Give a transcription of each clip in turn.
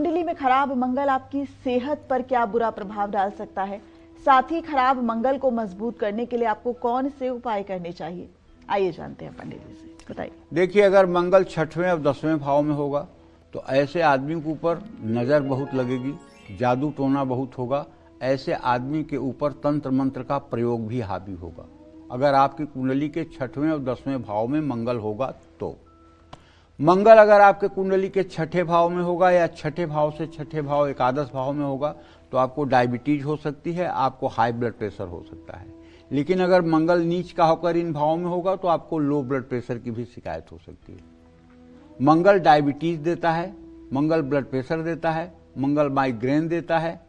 कुंडली में खराब मंगल आपकी सेहत पर क्या बुरा प्रभाव डाल सकता है, साथ ही खराब मंगल को मजबूत करने के लिए आपको कौन से उपाय करने चाहिए, आइए जानते हैं पंडित जी से, बताइए। देखिए, अगर मंगल 6वें और 10वें भाव में होगा तो ऐसे आदमी के ऊपर नज़र बहुत लगेगी, जादू टोना बहुत होगा, ऐसे आदमी के ऊपर तंत्र मंत्र का प्रयोग भी हावी होगा। अगर आपकी कुंडली के 6वें और 10वें भाव में मंगल होगा तो मंगल अगर आपके कुंडली के 6ठे भाव में होगा या 6ठे भाव से 6ठे भाव एकादश भाव में होगा तो आपको डायबिटीज हो सकती है, आपको हाई ब्लड प्रेशर हो सकता है। लेकिन अगर मंगल नीच का होकर इन भावों में होगा तो आपको लो ब्लड प्रेशर की भी शिकायत हो सकती है। मंगल डायबिटीज देता है, मंगल ब्लड प्रेशर देता है, मंगल माइग्रेन देता है,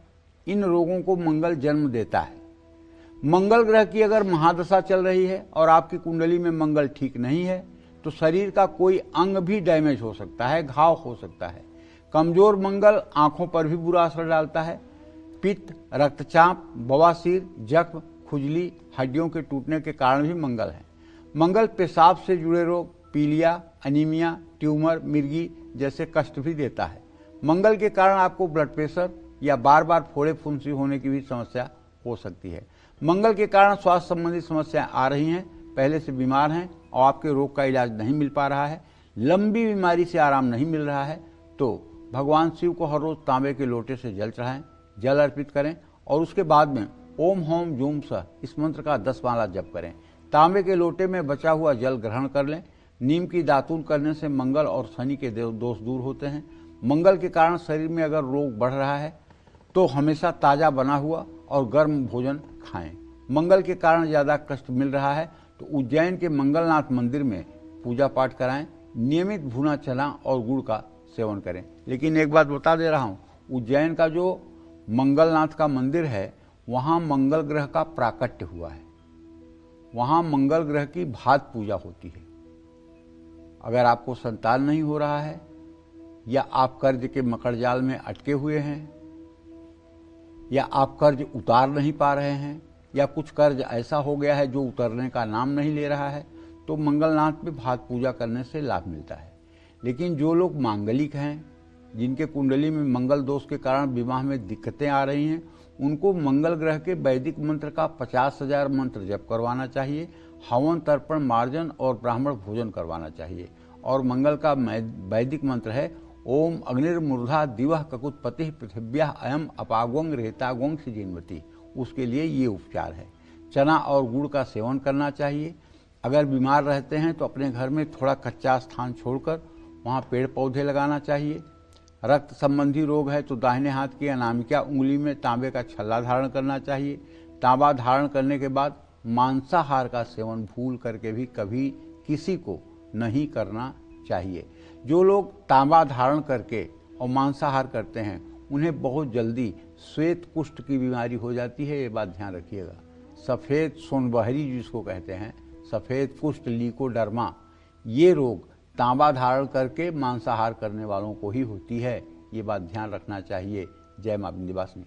इन रोगों को मंगल जन्म देता है। मंगल ग्रह की अगर महादशा चल रही है और आपकी कुंडली में मंगल ठीक नहीं है तो शरीर का कोई अंग भी डैमेज हो सकता है, घाव हो सकता है। कमजोर मंगल आंखों पर भी बुरा असर डालता है। पित्त, रक्तचाप, बवासीर, जख्म, खुजली, हड्डियों के टूटने के कारण भी मंगल है। मंगल पेशाब से जुड़े रोग, पीलिया, अनीमिया, ट्यूमर, मिर्गी जैसे कष्ट भी देता है। मंगल के कारण आपको ब्लड प्रेशर या बार बार फोड़े फुंसी होने की भी समस्या हो सकती है। मंगल के कारण स्वास्थ्य संबंधी समस्याएं आ रही हैं, पहले से बीमार हैं और आपके रोग का इलाज नहीं मिल पा रहा है, लंबी बीमारी से आराम नहीं मिल रहा है, तो भगवान शिव को हर रोज तांबे के लोटे से जल चढ़ाएं, जल अर्पित करें और उसके बाद में ओम होम जूम सह इस मंत्र का 10 माला जप करें। तांबे के लोटे में बचा हुआ जल ग्रहण कर लें। नीम की दातून करने से मंगल और शनि के दोष दूर होते हैं। मंगल के कारण शरीर में अगर रोग बढ़ रहा है तो हमेशा ताज़ा बना हुआ और गर्म भोजन खाएं। मंगल के कारण ज़्यादा कष्ट मिल रहा है तो उज्जैन के मंगलनाथ मंदिर में पूजा पाठ कराएं। नियमित भुना चना और गुड़ का सेवन करें। लेकिन एक बात बता दे रहा हूँ, उज्जैन का जो मंगलनाथ का मंदिर है वहाँ मंगल ग्रह का प्राकट्य हुआ है, वहाँ मंगल ग्रह की भात पूजा होती है। अगर आपको संतान नहीं हो रहा है या आप कर्ज के मकड़जाल में अटके हुए हैं या आप कर्ज उतार नहीं पा रहे हैं या कुछ कर्ज ऐसा हो गया है जो उतरने का नाम नहीं ले रहा है तो मंगलनाथ में भात पूजा करने से लाभ मिलता है। लेकिन जो लोग मांगलिक हैं, जिनके कुंडली में मंगल दोष के कारण विवाह में दिक्कतें आ रही हैं, उनको मंगल ग्रह के वैदिक मंत्र का 50,000 मंत्र जप करवाना चाहिए, हवन तर्पण मार्जन और ब्राह्मण भोजन करवाना चाहिए। और मंगल का वैदिक मंत्र है ओम अग्निर्मूर्धा दिवह ककुतपति पृथिव्या अयम अपागोंग रेतागोंग सिजीनवती। उसके लिए ये उपचार है। चना और गुड़ का सेवन करना चाहिए। अगर बीमार रहते हैं तो अपने घर में थोड़ा कच्चा स्थान छोड़कर वहाँ पेड़ पौधे लगाना चाहिए। रक्त संबंधी रोग है तो दाहिने हाथ की अनामिका उंगली में तांबे का छल्ला धारण करना चाहिए। तांबा धारण करने के बाद मांसाहार का सेवन भूल करके भी कभी किसी को नहीं करना चाहिए। जो लोग तांबा धारण करके और मांसाहार करते हैं उन्हें बहुत जल्दी श्वेत कुष्ठ की बीमारी हो जाती है, ये बात ध्यान रखिएगा। सफ़ेद सोनबहरी जिसको कहते हैं, सफ़ेद कुष्ठ, लीकोडर्मा, ये रोग तांबा धारण करके मांसाहार करने वालों को ही होती है, ये बात ध्यान रखना चाहिए। जय मां विंध्यवासिनी।